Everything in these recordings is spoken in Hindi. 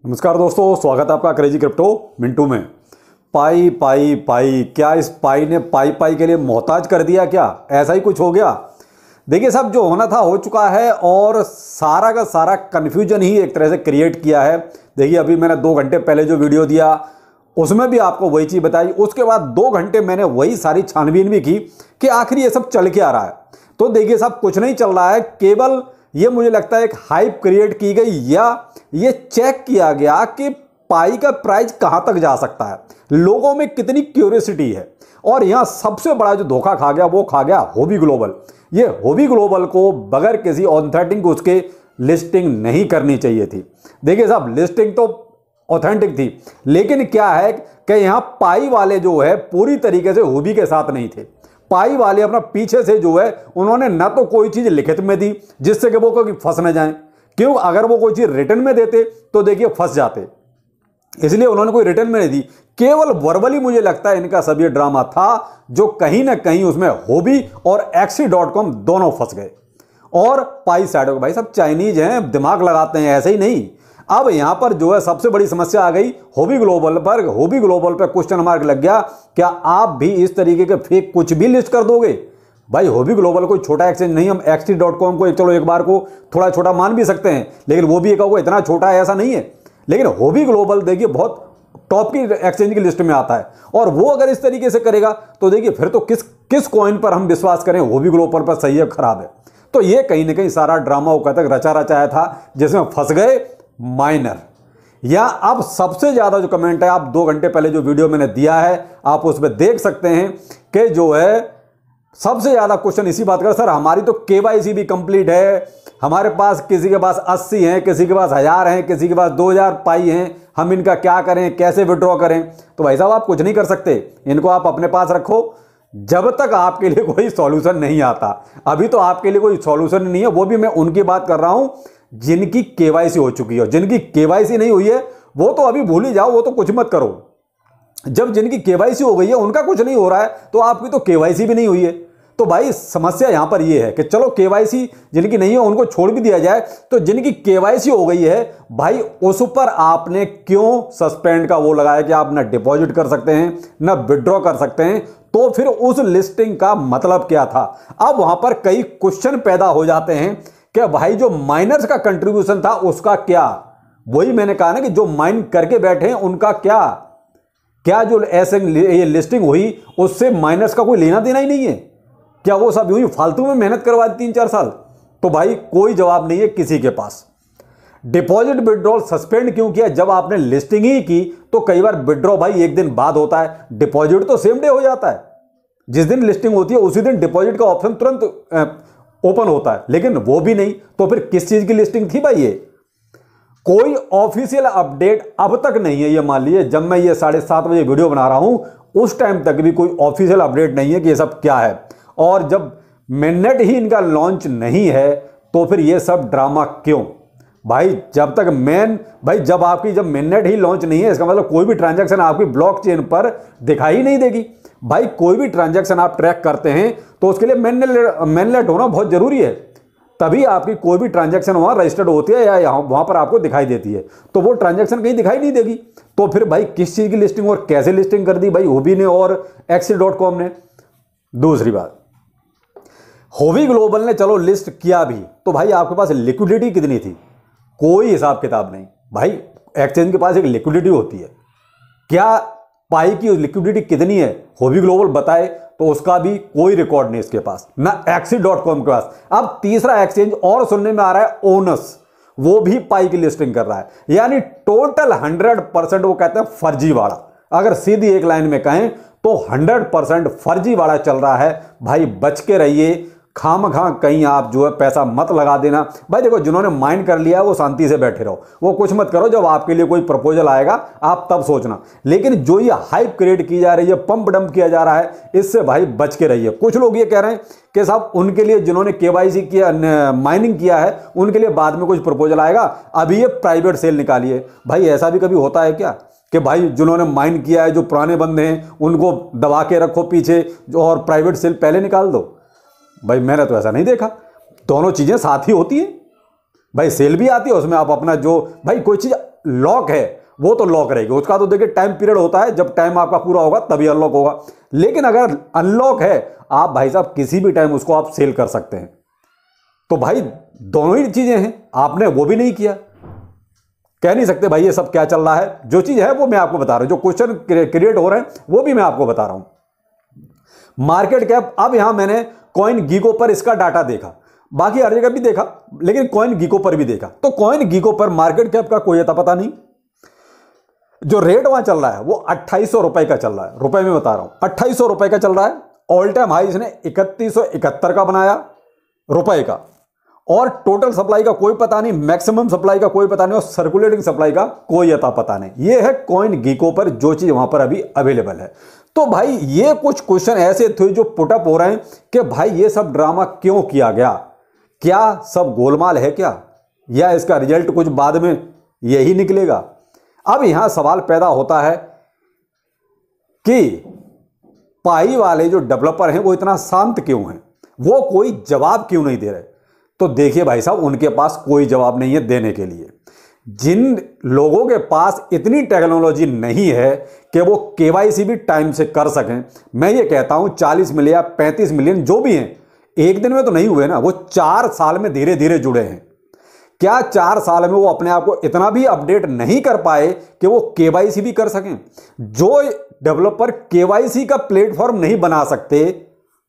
नमस्कार दोस्तों, स्वागत है आपका क्रेजी क्रिप्टो मिंटू में। पाई पाई पाई, क्या इस पाई ने पाई पाई के लिए मोहताज कर दिया क्या? ऐसा ही कुछ हो गया। देखिए साहब, जो होना था हो चुका है और सारा का सारा कन्फ्यूजन ही एक तरह से क्रिएट किया है। देखिए अभी मैंने 2 घंटे पहले जो वीडियो दिया उसमें भी आपको वही चीज़ बताई। उसके बाद 2 घंटे मैंने वही सारी छानबीन भी की कि आखिर ये सब चल क्या रहा है। तो देखिए साहब, कुछ नहीं चल रहा है, केवल ये मुझे लगता है एक हाइप क्रिएट की गई या ये चेक किया गया कि पाई का प्राइस कहां तक जा सकता है, लोगों में कितनी क्यूरियोसिटी है। और यहां सबसे बड़ा जो धोखा खा गया वो खा गया हॉबी ग्लोबल। ये हॉबी ग्लोबल को बगैर किसी ऑथेंटिक उसके लिस्टिंग नहीं करनी चाहिए थी। देखिए साहब, लिस्टिंग तो ऑथेंटिक थी, लेकिन क्या है कि यहां पाई वाले जो है पूरी तरीके से हॉबी के साथ नहीं थे। पाई वाले अपना पीछे से जो है उन्होंने ना तो कोई चीज लिखित में दी जिससे कि वो कोई फंस न जाए। क्यों? अगर वो कोई चीज रिटर्न में देते तो देखिए फंस जाते, इसलिए उन्होंने कोई रिटर्न में नहीं दी। केवल वर्बली मुझे लगता है इनका सब ये ड्रामा था, जो कहीं ना कहीं उसमें हॉबी और Axie.com दोनों फंस गए। और पाई साइड भाई सब चाइनीज हैं, दिमाग लगाते हैं, ऐसे ही नहीं। अब यहां पर जो है सबसे बड़ी समस्या आ गई हॉबी ग्लोबल पर। हॉबी ग्लोबल पर क्वेश्चन मार्क लग गया, क्या आप भी इस तरीके के फेक कुछ भी लिस्ट कर दोगे? भाई हॉबी ग्लोबल कोई छोटा एक्सचेंज नहीं। हम Axie.com को चलो एक बार को थोड़ा छोटा मान भी सकते हैं, लेकिन वो भी एक इतना छोटा है ऐसा नहीं है। लेकिन हॉबी ग्लोबल देखिए बहुत टॉप की एक्सचेंज की लिस्ट में आता है, और वो अगर इस तरीके से करेगा तो देखिए फिर तो किस कॉइन पर हम विश्वास करें, हॉबी ग्लोबल पर सही है खराब है। तो ये कहीं ना कहीं सारा ड्रामा वो कहते रचा रचाया था, जिसमें फंस गए माइनर। या अब सबसे ज्यादा जो कमेंट है, आप 2 घंटे पहले जो वीडियो मैंने दिया है आप उसमें देख सकते हैं कि जो है सबसे ज्यादा क्वेश्चन इसी बात का, सर हमारी तो केवाईसी भी कंप्लीट है, हमारे पास किसी के पास 80 हैं, किसी के पास 1000 हैं, किसी के पास 2000 पाई हैं, हम इनका क्या करें, कैसे विड्रॉ करें? तो भाई साहब आप कुछ नहीं कर सकते, इनको आप अपने पास रखो जब तक आपके लिए कोई सॉल्यूशन नहीं आता। अभी तो आपके लिए कोई सॉल्यूशन नहीं है, वो भी मैं उनकी बात कर रहा हूं जिनकी केवाईसी हो चुकी है। जिनकी केवाईसी नहीं हुई है वो तो अभी भूल ही जाओ, वो तो कुछ मत करो। जब जिनकी केवाईसी हो गई है उनका कुछ नहीं हो रहा है, तो आपकी तो केवाईसी भी नहीं हुई है। तो भाई समस्या यहां पर ये है कि चलो केवाईसी जिनकी नहीं है उनको छोड़ भी दिया जाए, तो जिनकी केवाईसी हो गई है भाई उस पर आपने क्यों सस्पेंड का वो लगाया कि आप ना डिपॉजिट कर सकते हैं ना विड्रॉ कर सकते हैं? तो फिर उस लिस्टिंग का मतलब क्या था? अब वहां पर कई क्वेश्चन पैदा हो जाते हैं कि भाई जो माइनर्स का कंट्रीब्यूशन था उसका क्या? वही मैंने कहा ना कि जो माइन करके बैठे हैं उनका क्या जो ऐसे ये लिस्टिंग हुई उससे माइनर्स का कोई लेना देना ही नहीं है? क्या वो सब यूं ही फालतू में मेहनत करवा दी 3-4 साल? तो भाई कोई जवाब नहीं है किसी के पास। डिपॉजिट विड्रॉल सस्पेंड क्यों किया? जब आपने लिस्टिंग ही की तो कई बार विड्रॉ भाई एक दिन बाद होता है, डिपॉजिट तो सेम डे हो जाता है। जिस दिन लिस्टिंग होती है उसी दिन डिपॉजिट का ऑप्शन तुरंत ओपन होता है, लेकिन वो भी नहीं। तो फिर किस चीज की लिस्टिंग थी भाई? ये कोई ऑफिशियल अपडेट अब तक नहीं है। ये मान लीजिए जब मैं ये 7:30 बजे वीडियो बना रहा हूं उस टाइम तक भी कोई ऑफिशियल अपडेट नहीं है कि ये सब क्या है। और जब मिनट ही इनका लॉन्च नहीं है तो फिर ये सब ड्रामा क्यों? भाई जब तक जब मिनट ही लॉन्च नहीं है, इसका मतलब कोई भी ट्रांजैक्शन आपकी ब्लॉकचेन पर दिखाई नहीं देगी। भाई कोई भी ट्रांजैक्शन आप ट्रैक करते हैं तो उसके लिए मेनलेट होना बहुत जरूरी है, तभी आपकी कोई भी ट्रांजैक्शन वहां रजिस्टर्ड होती है या वहां पर आपको दिखाई देती है। तो वो ट्रांजैक्शन कहीं दिखाई नहीं देगी, तो फिर भाई किस चीज की लिस्टिंग और कैसे लिस्टिंग कर दी भाई हॉबी ने और Axie.com ने? दूसरी बात, हॉबी ग्लोबल ने चलो लिस्ट किया भी, तो भाई आपके पास लिक्विडिटी कितनी थी? कोई हिसाब किताब नहीं। भाई एक्सचेंज के पास एक लिक्विडिटी होती है, क्या पाई की लिक्विडिटी कितनी है हॉबी ग्लोबल बताए तो उसका भी कोई रिकॉर्ड नहीं इसके पास, ना Axie.com के पास। अब तीसरा एक्सचेंज और सुनने में आ रहा है ओनस, वो भी पाई की लिस्टिंग कर रहा है। यानी टोटल 100% वो कहते हैं फर्जीवाड़ा। अगर सीधी एक लाइन में कहें तो 100% फर्जीवाड़ा चल रहा है। भाई बच के रहिए, खामखा कहीं आप जो है पैसा मत लगा देना। भाई देखो, जिन्होंने माइंड कर लिया है वो शांति से बैठे रहो, वो कुछ मत करो। जब आपके लिए कोई प्रपोजल आएगा आप तब सोचना। लेकिन जो ये हाइप क्रिएट की जा रही है, पंप डंप किया जा रहा है, इससे भाई बच के रहिए। कुछ लोग ये कह रहे हैं कि साहब उनके लिए जिन्होंने केवाईसी किया, माइनिंग किया है, उनके लिए बाद में कुछ प्रपोजल आएगा, अभी ये प्राइवेट सेल निकालिए। भाई ऐसा भी कभी होता है क्या कि भाई जिन्होंने माइन किया है, जो पुराने बंदे हैं, उनको दबा के रखो पीछे और प्राइवेट सेल पहले निकाल दो? भाई मैंने तो ऐसा नहीं देखा। दोनों चीजें साथ ही होती हैं। भाई सेल भी आती है, उसमें आप अपना जो भाई कोई चीज लॉक है वो तो लॉक रहेगी, उसका तो देखिए टाइम पीरियड होता है, जब टाइम आपका पूरा होगा तभी अनलॉक होगा। लेकिन अगर अनलॉक है, आप भाई साहब किसी भी टाइम उसको आप सेल कर सकते हैं। तो भाई दोनों ही चीजें हैं, आपने वो भी नहीं किया। कह नहीं सकते भाई ये सब क्या चल रहा है, जो चीज है वो मैं आपको बता रहा हूं, जो क्वेश्चन क्रिएट हो रहे हैं वो भी मैं आपको बता रहा हूं। मार्केट कैप, अब यहां मैंने कॉइन गीको पर इसका डाटा देखा, बाकी हर जगह भी देखा, लेकिन कॉइन गीको पर भी देखा। तो कॉइन गीको पर मार्केट कैप का कोई अता पता नहीं। जो रेट वहां चल रहा है वो 2800 रुपए का चल रहा है, रुपए में बता रहा हूं, 2800 रुपए का चल रहा है। ऑल टाइम हाई इसने 3171 का बनाया रुपए का, और टोटल सप्लाई का कोई पता नहीं, मैक्सिमम सप्लाई का कोई पता नहीं, और सर्कुलेटिंग सप्लाई का कोई अता पता नहीं। ये है कॉइन गीको पर जो चीज वहां पर अभी अवेलेबल है। तो भाई ये कुछ क्वेश्चन ऐसे थे जो पुटअप हो रहे हैं कि भाई ये सब ड्रामा क्यों किया गया, क्या सब गोलमाल है क्या, या इसका रिजल्ट कुछ बाद में यही निकलेगा। अब यहां सवाल पैदा होता है कि पाई वाले जो डेवलपर हैं वो इतना शांत क्यों हैं, वो कोई जवाब क्यों नहीं दे रहे। तो देखिए भाई साहब, उनके पास कोई जवाब नहीं है देने के लिए। जिन लोगों के पास इतनी टेक्नोलॉजी नहीं है कि वो केवाईसी भी टाइम से कर सकें, मैं ये कहता हूं 40 मिलियन या 35 मिलियन जो भी हैं, एक दिन में तो नहीं हुए ना, वो 4 साल में धीरे धीरे जुड़े हैं। क्या 4 साल में वो अपने आप को इतना भी अपडेट नहीं कर पाए कि वो केवाईसी भी कर सकें। जो डेवलपर केवाईसी का प्लेटफॉर्म नहीं बना सकते,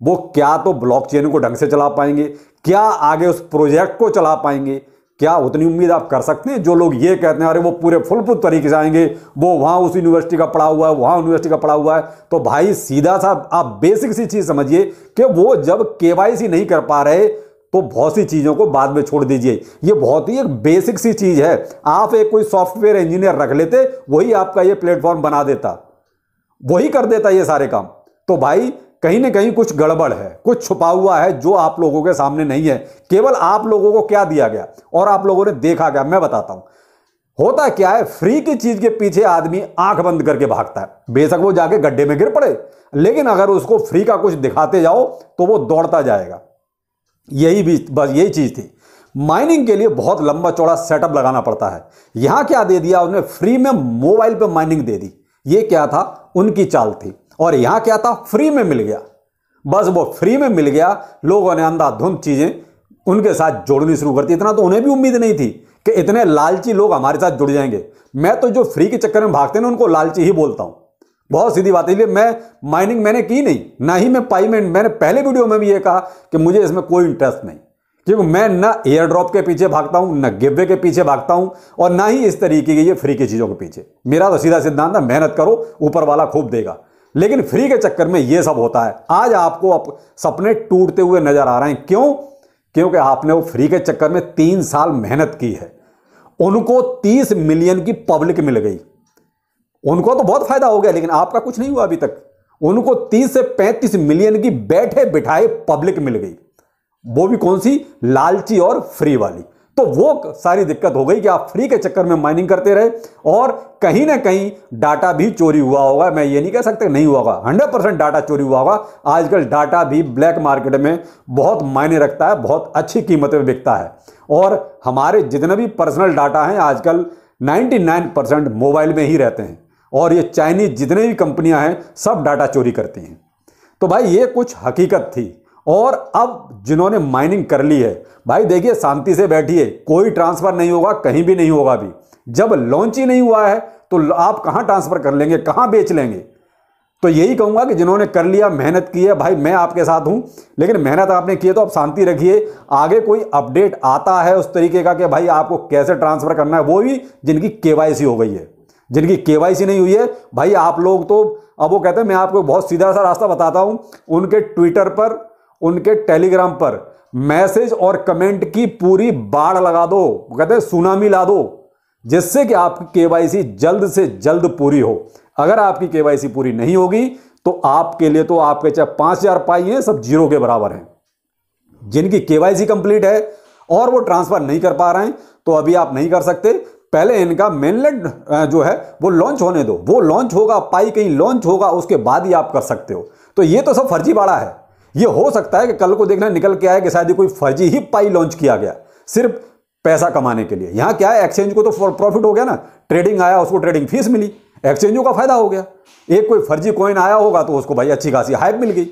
वो क्या तो ब्लॉकचेन को ढंग से चला पाएंगे, क्या आगे उस प्रोजेक्ट को चला पाएंगे, क्या उतनी उम्मीद आप कर सकते हैं। जो लोग ये कहते हैं अरे वो पूरे फुल प्रूफ तरीके से आएंगे, वो वहां उस यूनिवर्सिटी का पढ़ा हुआ है, वहां यूनिवर्सिटी का पढ़ा हुआ है, तो भाई सीधा सा आप बेसिक सी चीज समझिए कि वो जब केवाईसी नहीं कर पा रहे तो बहुत सी चीजों को बाद में छोड़ दीजिए। ये बहुत ही एक बेसिक सी चीज है। आप एक कोई सॉफ्टवेयर इंजीनियर रख लेते, वही आपका ये प्लेटफॉर्म बना देता, वही कर देता ये सारे काम। तो भाई कहीं ना कहीं कुछ गड़बड़ है, कुछ छुपा हुआ है जो आप लोगों के सामने नहीं है। केवल आप लोगों को क्या दिया गया और आप लोगों ने देखा क्या, मैं बताता हूं। होता क्या है, फ्री की चीज के पीछे आदमी आंख बंद करके भागता है, बेशक वो जाके गड्ढे में गिर पड़े, लेकिन अगर उसको फ्री का कुछ दिखाते जाओ तो वो दौड़ता जाएगा। यही भी बस यही चीज थी। माइनिंग के लिए बहुत लंबा चौड़ा सेटअप लगाना पड़ता है। यहां क्या दे दिया उसने, फ्री में मोबाइल पे माइनिंग दे दी। ये क्या था, उनकी चाल थी। और यहां क्या था, फ्री में मिल गया। बस वो फ्री में मिल गया, लोगों ने अंधाधुंध चीजें उनके साथ जोड़नी शुरू कर दी। इतना तो उन्हें भी उम्मीद नहीं थी कि इतने लालची लोग हमारे साथ जुड़ जाएंगे। मैं तो जो फ्री के चक्कर में भागते हैं ना, उनको लालची ही बोलता हूं। बहुत सीधी बात है। इसलिए मैं माइनिंग मैंने की नहीं, ना ही मैं पाई में, मैंने पहले वीडियो में भी ये कहा कि मुझे इसमें कोई इंटरेस्ट नहीं, क्योंकि मैं ना एयर ड्रॉप के पीछे भागता हूं, ना गिववे के पीछे भागता हूं, और ना ही इस तरीके की ये फ्री की चीजों के पीछे। मेरा तो सीधा सिद्धांत है, मेहनत करो ऊपर वाला खूब देगा। लेकिन फ्री के चक्कर में ये सब होता है। आज आपको सपने टूटते हुए नजर आ रहे हैं। क्यों? क्योंकि आपने वो फ्री के चक्कर में 3 साल मेहनत की है। उनको 30 मिलियन की पब्लिक मिल गई, उनको तो बहुत फायदा हो गया, लेकिन आपका कुछ नहीं हुआ अभी तक। उनको 30 से 35 मिलियन की बैठे बिठाए पब्लिक मिल गई, वो भी कौन सी, लालची और फ्री वाली। तो वो सारी दिक्कत हो गई कि आप फ्री के चक्कर में माइनिंग करते रहे, और कहीं ना कहीं डाटा भी चोरी हुआ होगा। मैं ये नहीं कह सकता नहीं हुआ होगा, 100% डाटा चोरी हुआ होगा। आजकल डाटा भी ब्लैक मार्केट में बहुत मायने रखता है, बहुत अच्छी कीमत में बिकता है। और हमारे जितने भी पर्सनल डाटा हैं आजकल 99% मोबाइल में ही रहते हैं, और ये चाइनीज जितने भी कंपनियां हैं सब डाटा चोरी करती हैं। तो भाई ये कुछ हकीकत थी। और अब जिन्होंने माइनिंग कर ली है, भाई देखिए शांति से बैठिए, कोई ट्रांसफर नहीं होगा, कहीं भी नहीं होगा। अभी जब लॉन्च ही नहीं हुआ है तो आप कहां ट्रांसफर कर लेंगे, कहां बेच लेंगे। तो यही कहूंगा कि जिन्होंने कर लिया, मेहनत की है, भाई मैं आपके साथ हूं, लेकिन मेहनत आपने की है तो आप शांति रखिए। आगे कोई अपडेट आता है उस तरीके का कि भाई आपको कैसे ट्रांसफर करना है, वो भी जिनकी केवाईसी हो गई है। जिनकी केवाईसी नहीं हुई है, भाई आप लोग तो, अब वो कहते हैं, मैं आपको बहुत सीधा सा रास्ता बताता हूं, उनके ट्विटर पर, उनके टेलीग्राम पर मैसेज और कमेंट की पूरी बाढ़ लगा दो, कहते हैं सुनामी ला दो, जिससे कि आपकी केवाईसी जल्द से जल्द पूरी हो। अगर आपकी केवाईसी पूरी नहीं होगी तो आपके लिए, तो आपके चाहे 5000 पाई हैं, सब जीरो के बराबर हैं। जिनकी केवाईसी कंप्लीट है और वो ट्रांसफर नहीं कर पा रहे हैं, तो अभी आप नहीं कर सकते। पहले इनका मेनलैंड जो है वो लॉन्च होने दो, वो लॉन्च होगा, पाई कहीं लॉन्च होगा, उसके बाद ही आप कर सकते हो। तो ये तो सब फर्जीवाड़ा है। ये हो सकता है कि कल को देखना निकल के आए कि शायद कोई फर्जी ही पाई लॉन्च किया गया, सिर्फ पैसा कमाने के लिए। यहाँ क्या है, एक्सचेंज को तो प्रॉफिट हो गया ना, ट्रेडिंग आया उसको ट्रेडिंग फीस मिली, एक्सचेंजों का फायदा हो गया। एक कोई फर्जी कॉइन आया होगा तो उसको भाई अच्छी खासी हाइप मिल गई।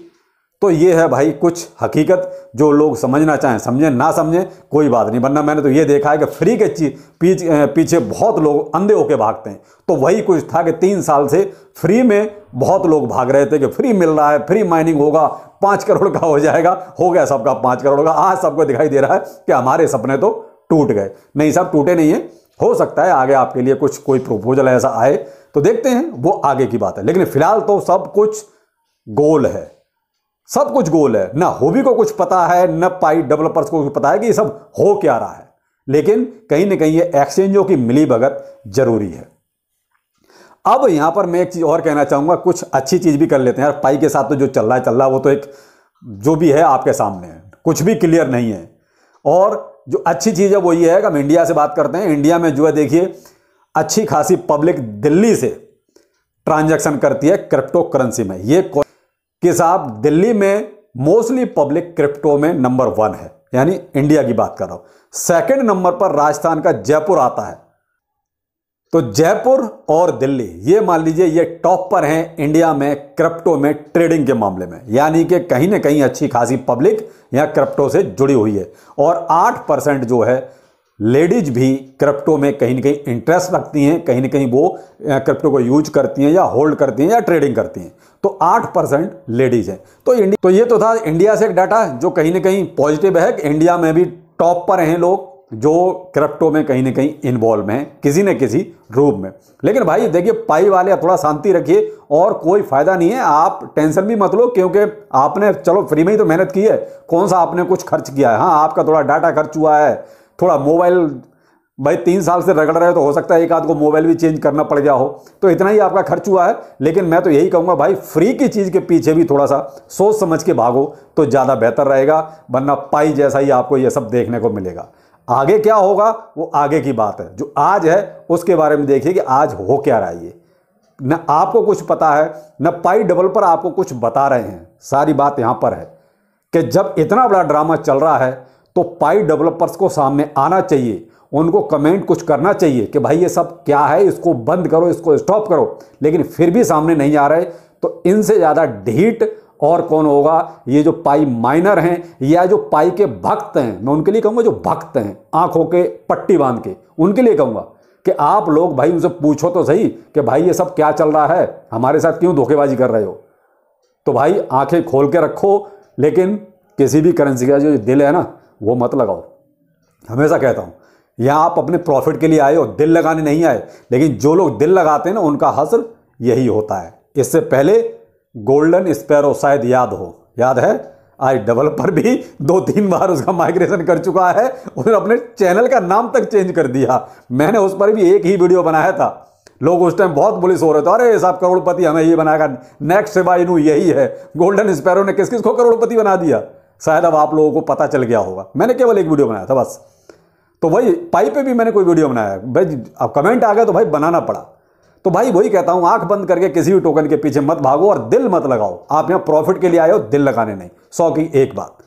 तो ये है भाई कुछ हकीकत, जो लोग समझना चाहें समझें, ना समझें कोई बात नहीं। वरना मैंने तो ये देखा है कि फ्री के पीछे बहुत लोग अंधे होके भागते हैं। तो वही कुछ था कि 3 साल से फ्री में बहुत लोग भाग रहे थे कि फ्री मिल रहा है, फ्री माइनिंग होगा, 5 करोड़ का हो जाएगा। हो गया सबका 5 करोड़ का। आज सबको दिखाई दे रहा है कि हमारे सपने तो टूट गए। नहीं साहब, टूटे नहीं है। हो सकता है आगे आपके लिए कुछ कोई प्रपोजल ऐसा आए तो देखते हैं, वो आगे की बात है। लेकिन फिलहाल तो सब कुछ गोल है, सब कुछ गोल है। ना हॉबी को कुछ पता है, न पाई डेवलपर्स को कुछ पता है कि ये सब हो क्या रहा है। लेकिन कहीं ना कहीं ये एक्सचेंजों की मिली भगत जरूरी है। अब यहां पर मैं एक चीज और कहना चाहूंगा, कुछ अच्छी चीज भी कर लेते हैं यार। पाई के साथ तो जो चल रहा है वो तो एक जो भी है आपके सामने है, कुछ भी क्लियर नहीं है। और जो अच्छी चीज है वो ये है कि हम इंडिया से बात करते हैं। इंडिया में जो है देखिए, अच्छी खासी पब्लिक दिल्ली से ट्रांजैक्शन करती है क्रिप्टो करेंसी में। ये कि साहब दिल्ली में मोस्टली पब्लिक क्रिप्टो में नंबर 1 है, यानी इंडिया की बात कर रहा हूं। सेकंड नंबर पर राजस्थान का जयपुर आता है। तो जयपुर और दिल्ली ये मान लीजिए ये टॉप पर हैं इंडिया में क्रिप्टो में ट्रेडिंग के मामले में। यानी कि कहीं ना कहीं अच्छी खासी पब्लिक यहां क्रिप्टो से जुड़ी हुई है। और 8% जो है लेडीज भी क्रिप्टो में कहीं ना कहीं इंटरेस्ट रखती हैं, कहीं ना कहीं वो क्रिप्टो को यूज करती हैं या होल्ड करती हैं या ट्रेडिंग करती हैं। तो 8% लेडीज हैं। तो ये तो था इंडिया से एक डाटा जो कहीं ना कहीं पॉजिटिव है कि इंडिया में भी टॉप पर हैं लोग जो क्रिप्टो में कहीं ना कहीं इन्वॉल्व हैं किसी न किसी रूप में। लेकिन भाई देखिए, पाई वाले थोड़ा शांति रखिए और कोई फायदा नहीं है। आप टेंशन भी मत लो, क्योंकि आपने चलो फ्री में ही तो मेहनत की है, कौन सा आपने कुछ खर्च किया है। हाँ, आपका थोड़ा डाटा खर्च हुआ है, थोड़ा मोबाइल भाई 3 साल से रगड़ रहे हो तो हो सकता है एक आध को मोबाइल भी चेंज करना पड़ गया हो, तो इतना ही आपका खर्च हुआ है। लेकिन मैं तो यही कहूँगा भाई, फ्री की चीज़ के पीछे भी थोड़ा सा सोच समझ के भागो तो ज़्यादा बेहतर रहेगा। वरना पाई जैसा ही आपको ये सब देखने को मिलेगा। आगे क्या होगा वो आगे की बात है। जो आज है उसके बारे में देखिए कि आज हो क्या रहा है। ये न आपको कुछ पता है, न पाई डेवलपर आपको कुछ बता रहे हैं। सारी बात यहाँ पर है कि जब इतना बड़ा ड्रामा चल रहा है तो पाई डेवलपर्स को सामने आना चाहिए, उनको कमेंट कुछ करना चाहिए कि भाई ये सब क्या है, इसको बंद करो, इसको स्टॉप करो। लेकिन फिर भी सामने नहीं आ रहे, तो इनसे ज़्यादा ढीठ और कौन होगा। ये जो पाई माइनर हैं या जो पाई के भक्त हैं, मैं उनके लिए कहूँगा जो भक्त हैं आंखों के पट्टी बांध के, उनके लिए कहूँगा कि आप लोग भाई उनसे पूछो तो सही कि भाई ये सब क्या चल रहा है, हमारे साथ क्यों धोखेबाजी कर रहे हो। तो भाई आंखें खोल के रखो, लेकिन किसी भी करेंसी का जो दिल है ना वो मत लगाओ। हमेशा कहता हूँ, यहाँ आप अपने प्रॉफिट के लिए आए हो, दिल लगाने नहीं आए। लेकिन जो लोग दिल लगाते हैं ना उनका हश्र यही होता है। इससे पहले गोल्डन स्पैरो शायद याद है, आज डेवलपर भी 2-3 बार उसका माइग्रेशन कर चुका है। उसने अपने चैनल का नाम तक चेंज कर दिया। मैंने उस पर भी एक ही वीडियो बनाया था। लोग उस टाइम बहुत बुलिस हो रहे थे, अरे साहब करोड़पति हमें ये बनाएगा, नेक्स्ट शिबा इनू यही है। गोल्डन स्पैरो ने किस किस को करोड़पति बना दिया, शायद अब आप लोगों को पता चल गया होगा। मैंने केवल एक वीडियो बनाया था बस। तो वही पाई पे भी मैंने कोई वीडियो बनाया भाई, अब कमेंट आ गया तो भाई बनाना पड़ा। तो भाई वही कहता हूं, आंख बंद करके किसी भी टोकन के पीछे मत भागो और दिल मत लगाओ। आप यहां प्रॉफिट के लिए आए हो, दिल लगाने नहीं। 100 की एक बात।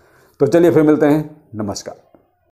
तो चलिए फिर मिलते हैं, नमस्कार।